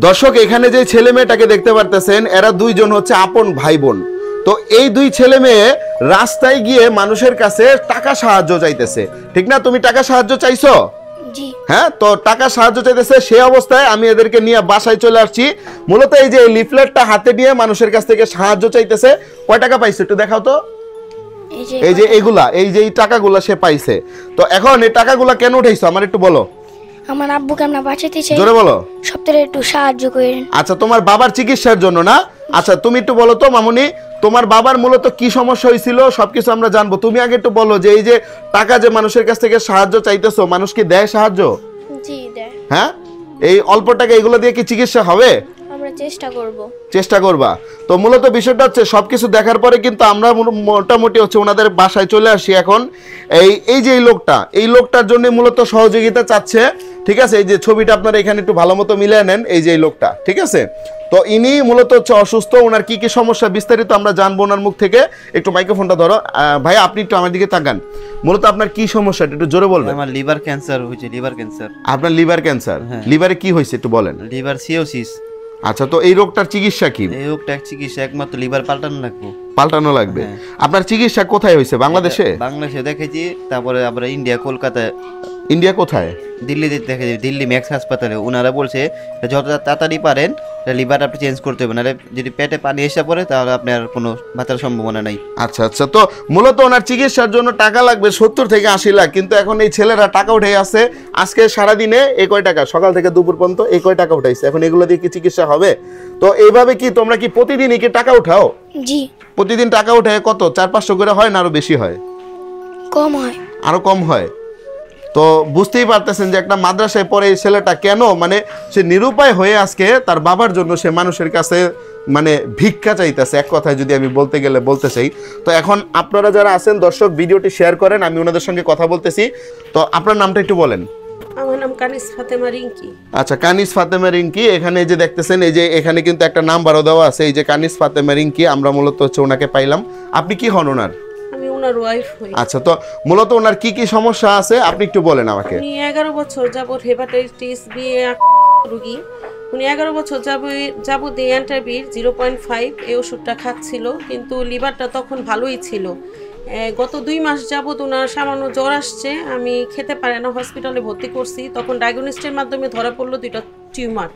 দর্শক এখানে যে ছেলে মেয়েটাকে দেখতে পারতেছেন এরা দুইজন হচ্ছে আপন ভাই বোন। তো এই দুই ছেলে মেয়ে রাস্তায় গিয়ে মানুষের কাছে টাকা সাহায্য চাইতেছে, ঠিক না? তুমি টাকা সাহায্য চাইছো? জি। হ্যাঁ, তো টাকা সাহায্য চাইতেছে, সেই অবস্থায় আমি এদেরকে নিয়ে বাসায় চলে আসছি। মূলত এই যে লিফলেটটা হাতে নিয়ে মানুষের কাছ থেকে সাহায্য চাইতেছে। কয় টাকা পাইছে একটু দেখাও তো। এই যে এগুলা, এই যে এই টাকাগুলা সে পাইছে। তো এখন এই টাকাগুলা কেন উঠাইছো আমার একটু বলো। আমার আব্বুকে আমরা বাঁচাতে চাই, জোরে বলো। সপ্তাহে একটু সাহায্য করেন। আচ্ছা, তোমার বাবার চিকিৎসার জন্য না? আচ্ছা, তুমি একটু বলো তো মামুনি, তোমার বাবার মূলত কি সমস্যা হয়েছিল সবকিছু আমরা জানবো। তুমি আগে একটু বলো যে এই যে টাকা যে মানুষের কাছ থেকে সাহায্য চাইতেছো, মানুষ কি দেয় সাহায্য? জি দেয়। হ্যাঁ, এই অল্প টাকা এগুলো দিয়ে কি চিকিৎসা হবে? আমরা চেষ্টা করব। চেষ্টা করবা। তো মূলত বিষয়টা হচ্ছে সবকিছু দেখার পরে কিন্তু আমরা মোটামুটি হচ্ছে ওনাদের বাসায় চলে আসি। এখন এই যে এই লোকটার জন্য মূলত সহযোগিতা চাচ্ছে, ঠিক আছে? এই যে ছবিটা আপনারা এখানে একটু ভালো মতো মিলিয়ে নেন, এই যে এই লোকটা, ঠিক আছে? তো ইনি মূলত হচ্ছে অসুস্থ, ওনার কি কি সমস্যা বিস্তারিত আমরা জানবো ওনার মুখ থেকে। একটু মাইক্রোফোনটা ধরো ভাই, আপনি একটু আমার দিকে তাকান। মূলত আপনার কি সমস্যা একটু জোরে বলবেন। আমার লিভার ক্যান্সার হয়েছে, লিভার ক্যান্সার। আপনার লিভার ক্যান্সার? লিভারে কি হয়েছে একটু বলেন। Liver cirrhosis. আচ্ছা, তো এই রোগটার চিকিৎসা কি? এই রোগটার চিকিৎসা একমাত্র লিভার পাল্টানো লাগবে। আপনার চিকিৎসা কোথায় হয়েছে? বাংলাদেশে? বাংলাদেশে দেখেছি, তারপরে আমরা ইন্ডিয়া, কলকাতায়। ইন্ডিয়া কোথায়? দিল্লিতে দেখেছি, দিল্লি ম্যাক্স হাসপাতালে। ওনারা বলছে যত তাড়াতাড়ি পারেন লিভার আপনি চেঞ্জ করতে হবে, নাহলে যদি পেটে পানি এসে পড়ে তাহলে আপনার কোনো বাঁচার সম্ভাবনা নাই। আচ্ছা আচ্ছা, তো মূলত ওনার চিকিৎসার জন্য টাকা লাগবে 70 থেকে 80 লাখ, কিন্তু এখন এই ছেলেরা টাকা উঠে আছে। আজকে সারাদিনে এই কয় টাকা, সকাল থেকে দুপুর পর্যন্ত এই কয় টাকা উঠাইছে। এখন এগুলো দিয়ে কি চিকিৎসা হবে? তো এইভাবে কি তোমরা কি প্রতিদিনই কি টাকা উঠাও? জি। প্রতিদিন টাকা উঠে কত 400-500 করে হয় না আরো বেশি হয়? কম হয়। আরো কম হয়। তো বুঝতেই পারতেছেন যে একটা মাদ্রাসায় পড়ে এই ছেলেটা কেন, মানে সে নিরুপায় হয়ে আজকে তার বাবার জন্য সে মানুষের কাছে মানে ভিক্ষা চাইতেছে, এক কথায় যদি আমি বলতে গেলে বলতে চাই। তো এখন আপনারা যারা আছেন দর্শক, ভিডিওটি শেয়ার করেন, আমি ওনাদের সঙ্গে কথা বলতেছি। তো আপনার নামটা একটু বলেন। আমার নাম কানিস ফাতেমা রিঙ্কি। আচ্ছা, কানিস ফাতেমা রিঙ্কি। এখানে যে দেখতেছেন এই যে এখানে কিন্তু একটা নাম্বারও দেওয়া আছে, এই যে কানিস ফাতেমা রিঙ্কি। আমরা মূলত হচ্ছে ওনাকে পাইলাম। আপনি কি হন ওনার? আমি ওনার ওয়াইফ হই। আচ্ছা, তো মূলত ওনার কি কি সমস্যা আছে আপনি একটু বলেন আমাকে। উনি 11 বছর যাবত হেপাটাইটিস বি রোগী। উনি 11 বছর যাবত অ্যান্টাবির 0.5 এই ওষুধটা খাচ্ছিল, কিন্তু লিভারটা তখন ভালোই ছিল। গত 2 মাস যাবত ওনার সামান্য জ্বর আসছে, আমি খেতে পারে না, হসপিটালে ভর্তি করছি। তখন ডায়াগনোস্টের মাধ্যমে ধরা পড়লো 2টা টিউমার।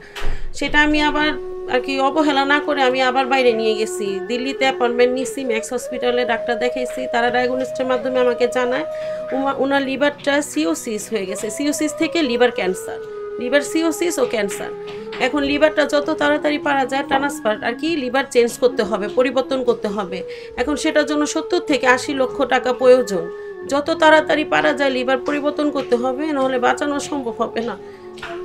সেটা আমি আবার আর কি অবহেলা না করে আমি আবার বাইরে নিয়ে গেছি। দিল্লিতে অ্যাপয়েন্টমেন্ট নিয়েছি, ম্যাক্স হসপিটালে ডাক্তার দেখাইছি। তারা ডায়াগনোস্টের মাধ্যমে আমাকে জানায় ওনার লিভারটা সিওসিস হয়ে গেছে। সিওসিস থেকে লিভার ক্যান্সার, লিভার সিওসিস ও ক্যান্সার। এখন লিভারটা যত তাড়াতাড়ি পারা যায় ট্রান্সফার আর কি লিভার চেঞ্জ করতে হবে, পরিবর্তন করতে হবে। এখন সেটার জন্য 70 থেকে 80 লক্ষ টাকা প্রয়োজন। যত তাড়াতাড়ি পারা যায় লিভার পরিবর্তন করতে হবে, নাহলে বাঁচানো সম্ভব হবে না।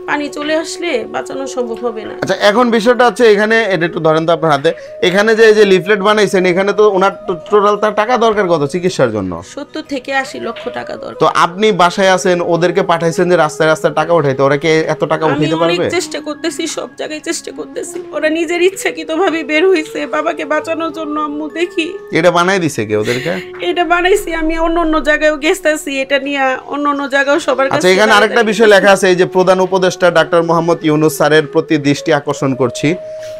পানি চলে আসলে বাঁচানো সম্ভব হবে না। আচ্ছা, এখন বিষয়টা হচ্ছে এখানে এটা একটু ধরেন তো আপনার হাতে। এখানে যে এই যে লিফলেট বানাইছেন, এখানে তো ওনার টোটাল তার টাকা দরকার কত চিকিৎসার জন্য? 70 থেকে 80 লক্ষ টাকা দরকার। তো আপনি বাসায় আছেন, ওদেরকে পাঠাইছেন যে রাস্তায় রাস্তায় টাকা উঠাইতে, ওরা কি এত টাকা উঠাইতে পারবে? আমি অনেক চেষ্টা করতেছি, সব জায়গায় চেষ্টা করতেছি। ওরা নিজের ইচ্ছাকৃতভাবে বের হইছে বাবাকে বাঁচানোর জন্য। আম্মু দেখি এটা বানাই দিছে কে ওদেরকে? এটা বানাইছি আমি, অন্য জায়গায়ও গেছতাছি এটা নিয়ে, অন্য জায়গায়ও সবার কাছে। আচ্ছা, এখানে আরেকটা বিষয় লেখা আছে, এই যে প্রধান উপদেষ্টা ডাক্তার মোহাম্মদ ইউনুস স্যারের প্রতি দৃষ্টি আকর্ষণ করছি।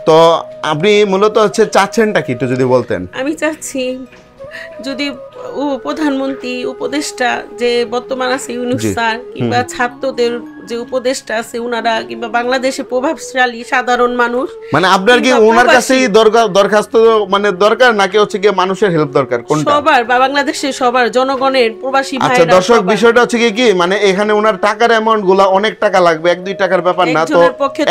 তো আপনি মূলত হচ্ছে চাচ্ছেনটা কি একটু যদি বলতেন। আমি চাচ্ছি যদি প্রধানমন্ত্রী উপদেষ্টা যে বর্তমান আছে ইউনুস স্যার, কিংবা ছাত্রদের যে উপদেষ্টা আছে উনারা, কিংবা বাংলাদেশে প্রভাবশালী সাধারণ মানুষ, মানে আপনার কি ওনার কাছেই দরখাস্ত মানে দরকার, নাকি হচ্ছে কি মানুষের হেল্প দরকার? কোনটা? সবার, বা বাংলাদেশের সবার জনগণের, প্রবাসী ভাইরা। আচ্ছা দর্শক, বিষয়টা হচ্ছে কি মানে এখানে ওনার টাকার অ্যামাউন্ট গুলা অনেক টাকা লাগবে, 1-2 টাকার ব্যাপার না। তো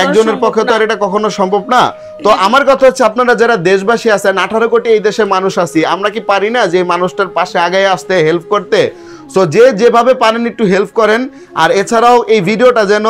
একজনের পক্ষে তো আর এটা কখনো সম্ভব না। তো আমার কথা হচ্ছে আপনারা যারা দেশবাসী আছেন, 18 কোটি এই দেশে মানুষ আছি, আমরা কি পারি না যে মানুষটার পাশে আগায় আসতে, হেল্প করতে? সো যে যেভাবে পারেন একটু হেল্প করেন। আর এছাড়াও এই ভিডিওটা যেন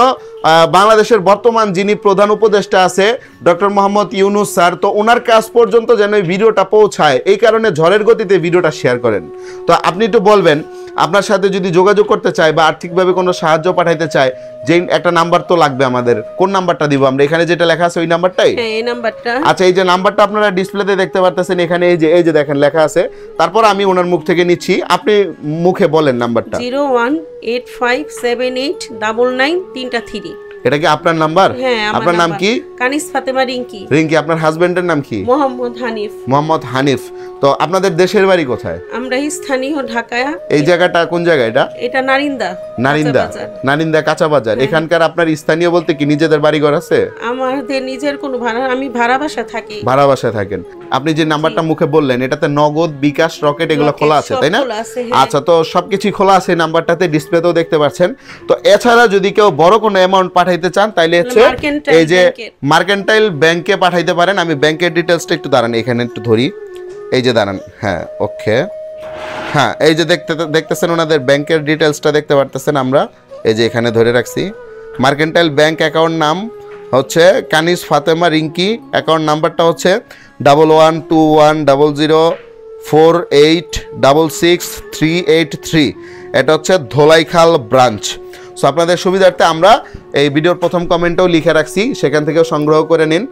বাংলাদেশের বর্তমান যিনি প্রধান উপদেষ্টা আছে ডক্টর মোহাম্মদ ইউনুস স্যার, তো ওনার কাছ পর্যন্ত যেন এই ভিডিওটা পৌঁছায়, এই কারণে ঝড়ের গতিতে ভিডিওটা শেয়ার করেন। তো আপনি একটু বলবেন আপনার সাথে যদি যোগাযোগ করতে চায় বা আর্থিকভাবে কোনো সাহায্য পাঠাইতে চায়, যে একটা নাম্বার তো লাগবে আমাদের, কোন নাম্বারটা দিব আমরা? এখানে যেটা লেখা আছে ওই নাম্বারটাই? হ্যাঁ, এই নাম্বারটা। আচ্ছা, এই যে নাম্বারটা আপনারা ডিসপ্লেতে দেখতে পারতেছেন, এখানে এই যে দেখেন লেখা আছে। তারপর আমি ওনার মুখ থেকে নিচ্ছি, আপনি মুখে বলেন নাম্বারটা। 0185789993। এটা কি আপনার নাম্বার? হ্যাঁ, আমার আপনার নাম নাম্বার। কি? কানিস ফাতেমা রিঙ্কি। রিঙ্কি। আপনার হাজবেন্ডের নাম কি? মোহাম্মদ হানিফ। মোহাম্মদ হানিফ। তো আপনাদের দেশের বাড়ি কোথায়? আমরা স্থানীয় ঢাকায়। এই জায়গাটা কোন জায়গা এটা? এটা নারিন্দা। নারিন্দা। কাঁচা বাজার। নারিন্দা কাঁচা বাজার। এখানকার আপনার স্থানীয় বলতে কি নিজেদের বাড়িঘর আছে? আমাদের নিজের কোনো ভাড়া, আমি ভাড়া বাসা থাকি। ভাড়া বাসায় থাকেন। আপনি যে নাম্বারটা মুখে বললেন এটাতে নগদ, বিকাশ, রকেট এগুলো রকেট খোলা আছে সব তাই না? খোলা আছে, হ্যাঁ। আচ্ছা, তো সবকিছুই খোলা আছে নাম্বারটাতে, ডিসপ্লেতেও দেখতে পাচ্ছেন। তো এছাড়া যদি কেউ বড় কোনো অ্যামাউন্ট পাঠাইতে চান তাইলে হচ্ছে মার্কেন্টাইল এই যে ব্যাংকের। মার্কেন্টাইল ব্যাংকে পাঠাইতে পারেন। আমি ব্যাংকের ডিটেলসটা একটু দাঁড়ান, এখানে একটু ধরি। এই যে দাঁড়ান, হ্যাঁ ওকে, হ্যাঁ এই যে দেখতেছেন ওনাদের ব্যাংকের ডিটেলসটা দেখতে পারতেছেন আমরা, এই যে এখানে ধরে রাখছি। মার্কেন্টাইল ব্যাংক অ্যাকাউন্ট নাম হচ্ছে কানিস ফাতেমা রিঙ্কি, অ্যাকাউন্ট নাম্বারটা হচ্ছে 11210048666383। এটা হচ্ছে ধোলাইখাল ব্রাঞ্চ। সো আপনাদের সুবিধার্থে আমরা এই ভিডিওর প্রথম কমেন্টও লিখে রাখছি, সেখান থেকেও সংগ্রহ করে নিন।